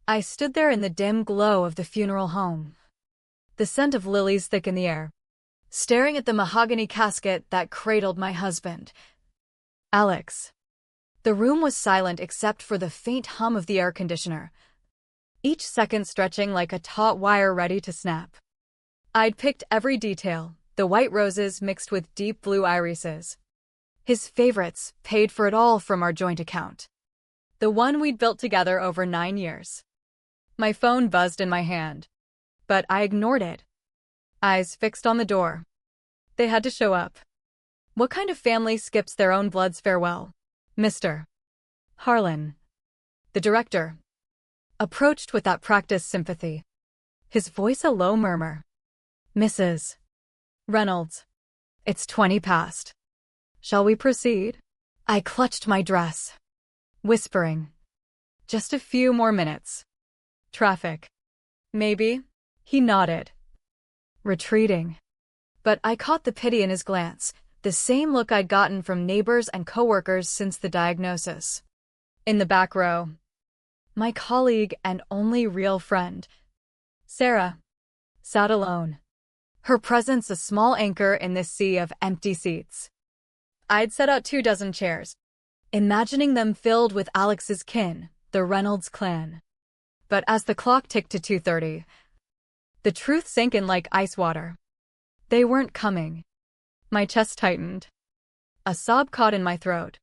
I stood there in the dim glow of the funeral home, the scent of lilies thick in the air, staring at the mahogany casket that cradled my husband, Alex. The room was silent except for the faint hum of the air conditioner, each second stretching like a taut wire ready to snap. I'd picked every detail, the white roses mixed with deep blue irises. His favorites, paid for it all from our joint account. The one we'd built together over 9 years. My phone buzzed in my hand, but I ignored it. Eyes fixed on the door. They had to show up. What kind of family skips their own blood's farewell? Mr. Harlan, the director, approached with that practiced sympathy. His voice a low murmur. Mrs. Reynolds, it's 20 past. Shall we proceed? I clutched my dress, whispering. Just a few more minutes. Traffic. Maybe. He nodded, retreating. But I caught the pity in his glance, the same look I'd gotten from neighbors and coworkers since the diagnosis. In the back row, my colleague and only real friend, Sarah, sat alone, her presence a small anchor in this sea of empty seats. I'd set out 24 chairs, imagining them filled with Alex's kin, the Reynolds clan. But as the clock ticked to 2:30, the truth sank in like ice water. They weren't coming. My chest tightened. A sob caught in my throat.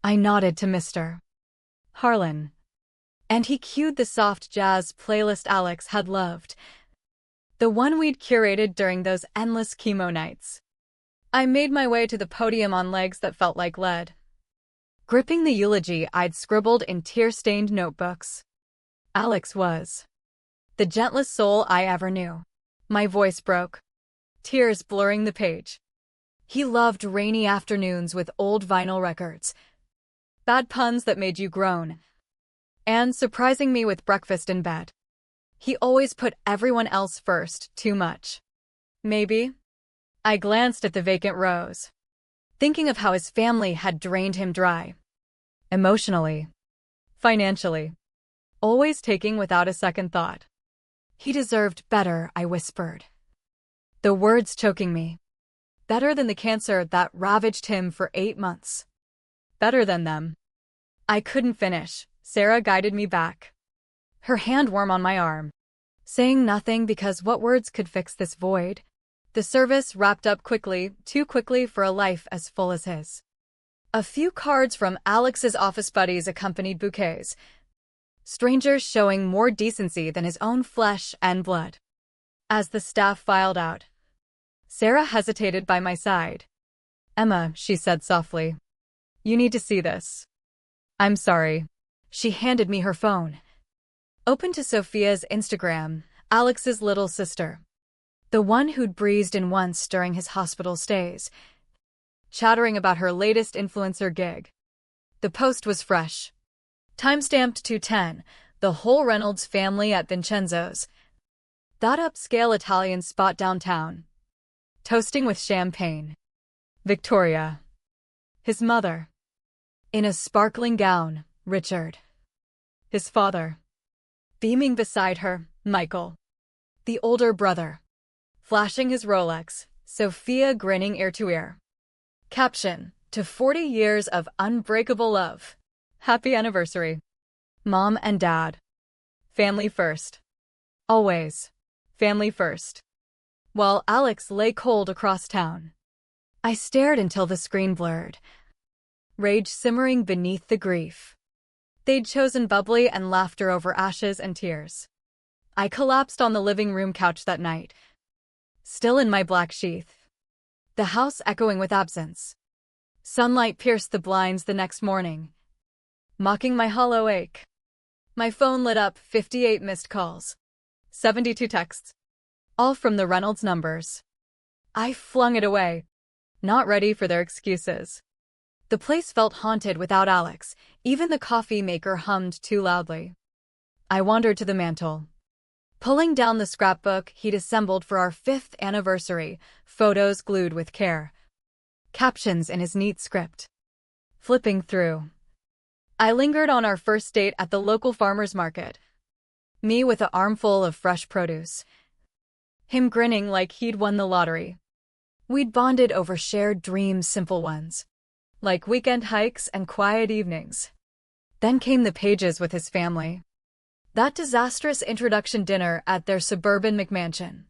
I nodded to Mr. Harlan, and he cued the soft jazz playlist Alex had loved, the one we'd curated during those endless chemo nights. I made my way to the podium on legs that felt like lead, gripping the eulogy I'd scribbled in tear-stained notebooks. Alex was the gentlest soul I ever knew. My voice broke, tears blurring the page. He loved rainy afternoons with old vinyl records, bad puns that made you groan, and surprising me with breakfast in bed. He always put everyone else first, too much. Maybe. I glanced at the vacant rows, thinking of how his family had drained him dry. Emotionally, financially, always taking without a second thought. He deserved better, I whispered, the words choking me. Better than the cancer that ravaged him for 8 months. Better than them. I couldn't finish. Sarah guided me back, her hand warm on my arm, saying nothing because what words could fix this void? The service wrapped up quickly, too quickly for a life as full as his. A few cards from Alex's office buddies accompanied bouquets, strangers showing more decency than his own flesh and blood. As the staff filed out, Sarah hesitated by my side. Emma, she said softly, you need to see this. I'm sorry. She handed me her phone. Open to Sophia's Instagram, Alex's little sister, the one who'd breezed in once during his hospital stays, chattering about her latest influencer gig. The post was fresh. Timestamped 2:10, the whole Reynolds family at Vincenzo's, that upscale Italian spot downtown, toasting with champagne. Victoria, his mother, in a sparkling gown, Richard, his father, beaming beside her, Michael, the older brother, flashing his Rolex, Sophia grinning ear to ear. Caption, to 40 years of unbreakable love. Happy anniversary. Mom and Dad. Family first. Always. Family first. While Alex lay cold across town, I stared until the screen blurred, rage simmering beneath the grief. They'd chosen bubbly and laughter over ashes and tears. I collapsed on the living room couch that night, still in my black sheath, the house echoing with absence. Sunlight pierced the blinds the next morning, mocking my hollow ache. My phone lit up, 58 missed calls, 72 texts, all from the Reynolds numbers. I flung it away, not ready for their excuses. The place felt haunted without Alex. Even the coffee maker hummed too loudly. I wandered to the mantel, pulling down the scrapbook he'd assembled for our 5th anniversary, photos glued with care, captions in his neat script. Flipping through, I lingered on our first date at the local farmer's market, Me with an armful of fresh produce. Him grinning like he'd won the lottery. We'd bonded over shared dreams, simple ones, like weekend hikes and quiet evenings. Then came the Pages with his family. That disastrous introduction dinner at their suburban McMansion.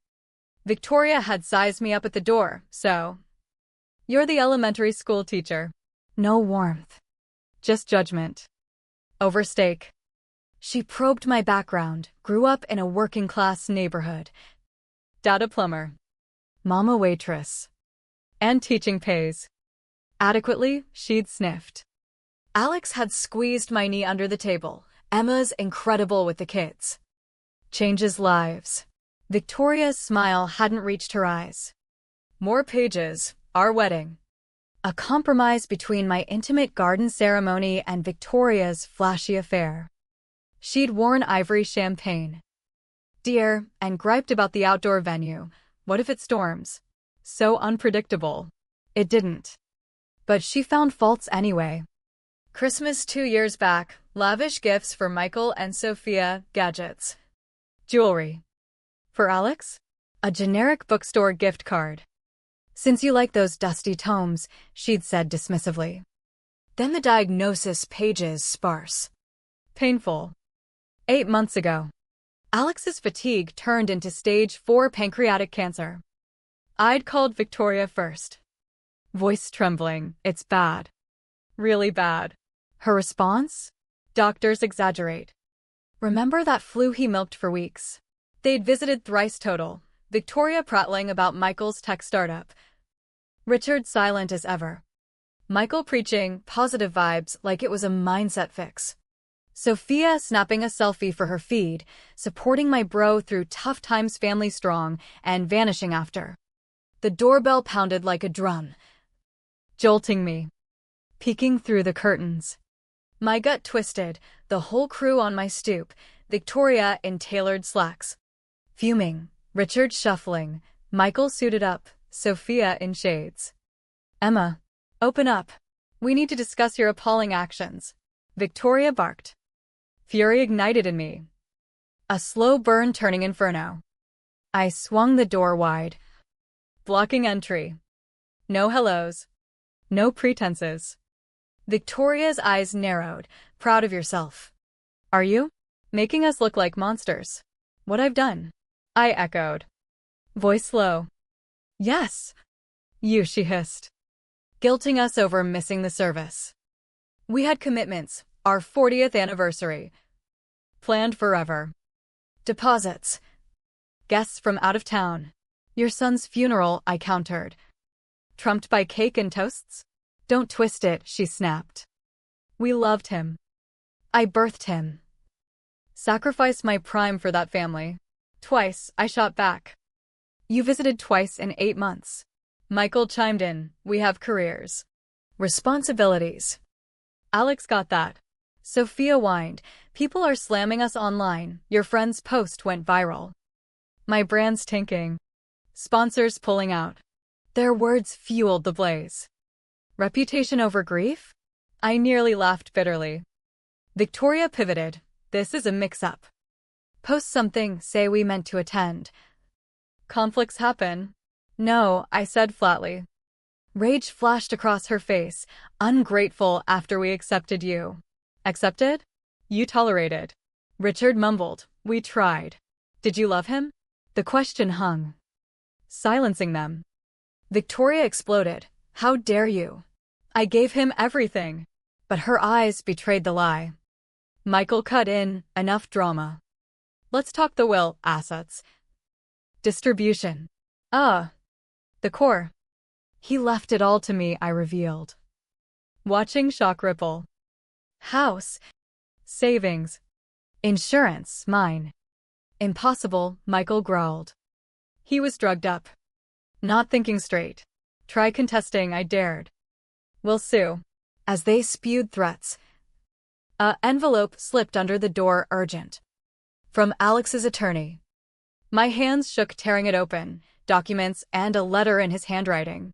Victoria had sized me up at the door, so. You're the elementary school teacher. No warmth. Just judgment. Over steak. She probed my background, grew up in a working-class neighborhood. Dad a plumber. Mom a waitress. And teaching pays. Adequately, she'd sniffed. Alex had squeezed my knee under the table. Emma's incredible with the kids. Changes lives. Victoria's smile hadn't reached her eyes. More Pages, our wedding. A compromise between my intimate garden ceremony and Victoria's flashy affair. She'd worn ivory champagne. Dear, and griped about the outdoor venue. What if it storms? So unpredictable. It didn't. But she found faults anyway. Christmas 2 years back, lavish gifts for Michael and Sophia, gadgets. Jewelry. For Alex? A generic bookstore gift card. Since you like those dusty tomes, she'd said dismissively. Then the diagnosis, Pages sparse. Painful. 8 months ago. Alex's fatigue turned into stage 4 pancreatic cancer. I'd called Victoria first. Voice trembling, it's bad. Really bad. Her response? Doctors exaggerate. Remember that flu he milked for weeks? They'd visited thrice total, Victoria prattling about Michael's tech startup. Richard silent as ever. Michael preaching positive vibes like it was a mindset fix. Sophia snapping a selfie for her feed, supporting my bro through tough times, family strong, and vanishing after. The doorbell pounded like a drum, jolting me. Peeking through the curtains. My gut twisted, the whole crew on my stoop, Victoria in tailored slacks. Fuming, Richard shuffling, Michael suited up, Sophia in shades. Emma, open up. We need to discuss your appalling actions. Victoria barked. Fury ignited in me. A slow burn turning inferno. I swung the door wide. Blocking entry. No hellos. No pretenses. Victoria's eyes narrowed. Proud of yourself. Are you? Making us look like monsters. What I've done? I echoed. Voice low. Yes. You, she hissed. Guilting us over missing the service. We had commitments, our 40th anniversary. Planned forever. Deposits. Guests from out of town. Your son's funeral, I countered. Trumped by cake and toasts? Don't twist it, she snapped. We loved him. I birthed him. Sacrificed my prime for that family. Twice, I shot back. You visited twice in 8 months. Michael chimed in, we have careers. Responsibilities. Alex got that. Sophia whined, people are slamming us online, your friend's post went viral. My brand's tanking. Sponsors pulling out. Their words fueled the blaze. Reputation over grief? I nearly laughed bitterly. Victoria pivoted. This is a mix-up. Post something, say we meant to attend. Conflicts happen. No, I said flatly. Rage flashed across her face. Ungrateful after we accepted you. Accepted? You tolerated. Richard mumbled. We tried. Did you love him? The question hung. Silencing them. Victoria exploded. How dare you? I gave him everything. But her eyes betrayed the lie. Michael cut in, enough drama. Let's talk the will, assets. Distribution. The core. He left it all to me, I revealed. Watching shock ripple. House. Savings. Insurance, mine. Impossible, Michael growled. He was drugged up. Not thinking straight. Try contesting, I dared. We'll sue. As they spewed threats. A envelope slipped under the door, urgent. From Alex's attorney. My hands shook, tearing it open, documents and a letter in his handwriting.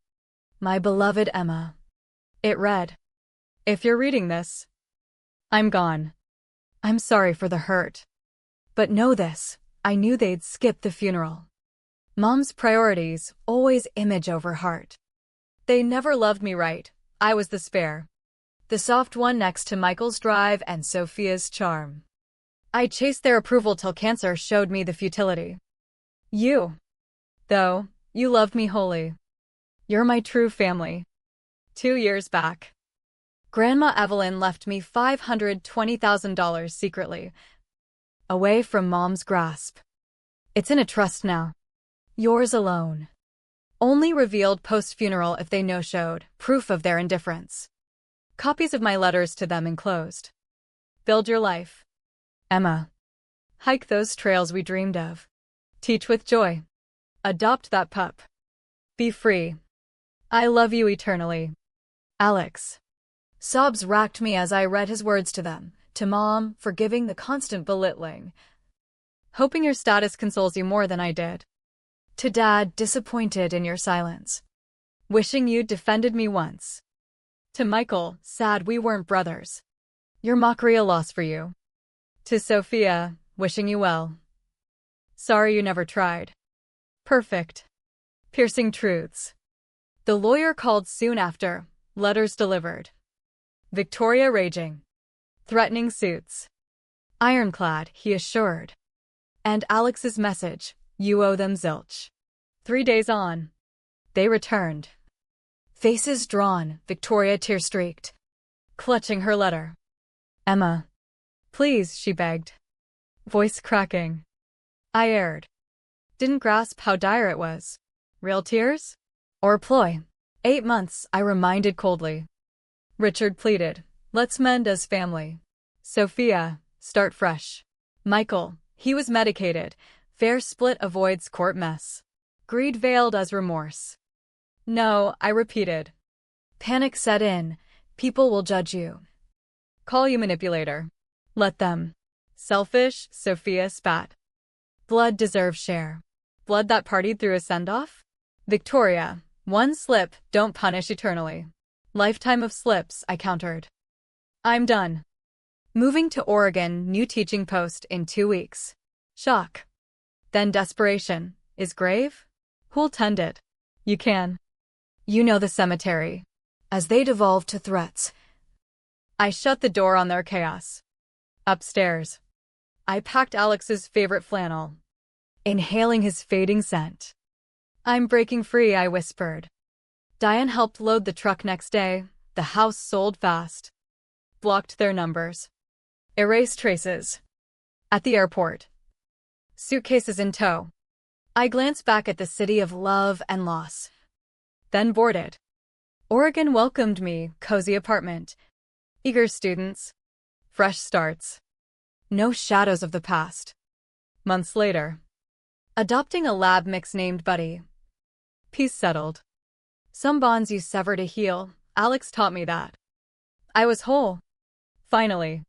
My beloved Emma. It read. If you're reading this, I'm gone. I'm sorry for the hurt. But know this, I knew they'd skip the funeral. Mom's priorities always image over heart. They never loved me right. I was the spare. The soft one next to Michael's drive and Sophia's charm. I chased their approval till cancer showed me the futility. You, though, you loved me wholly. You're my true family. 2 years back, Grandma Evelyn left me $520,000 secretly, away from Mom's grasp. It's in a trust now. Yours alone. Only revealed post-funeral if they no-showed, proof of their indifference. Copies of my letters to them enclosed. Build your life, Emma. Hike those trails we dreamed of. Teach with joy. Adopt that pup. Be free. I love you eternally. Alex. Sobs racked me as I read his words to them, to Mom, forgiving the constant belittling. Hoping your status consoles you more than I did. To Dad, disappointed in your silence. Wishing you'd defended me once. To Michael, sad we weren't brothers. Your mockery a loss for you. To Sophia, wishing you well. Sorry you never tried. Perfect. Piercing truths. The lawyer called soon after, letters delivered. Victoria raging. Threatening suits. Ironclad, he assured. And Alex's message, you owe them zilch. 3 days on. They returned. Faces drawn, Victoria tear-streaked. Clutching her letter. Emma. Please, she begged. Voice cracking. I erred. Didn't grasp how dire it was. Real tears? Or ploy? 8 months, I reminded coldly. Richard pleaded, let's mend as family. Sophia, start fresh. Michael, he was medicated. Fair split avoids court mess. Greed veiled as remorse. No, I repeated. Panic set in. People will judge you. Call you manipulator. Let them. Selfish, Sophia spat. Blood deserves share. Blood that partied through a send-off? Victoria, one slip, don't punish eternally. Lifetime of slips, I countered. I'm done. Moving to Oregon, new teaching post in 2 weeks. Shock. Then desperation. Is grave? Who'll tend it? You can. You know the cemetery. As they devolved to threats. I shut the door on their chaos. Upstairs. I packed Alex's favorite flannel. Inhaling his fading scent. I'm breaking free, I whispered. Diane helped load the truck next day. The house sold fast. Blocked their numbers. Erased traces. At the airport. Suitcases in tow. I glanced back at the city of love and loss. Then boarded. Oregon welcomed me, cozy apartment. Eager students. Fresh starts. No shadows of the past. Months later. Adopting a lab mix named Buddy. Peace settled. Some bonds you sever to heal, Alex taught me that. I was whole. Finally.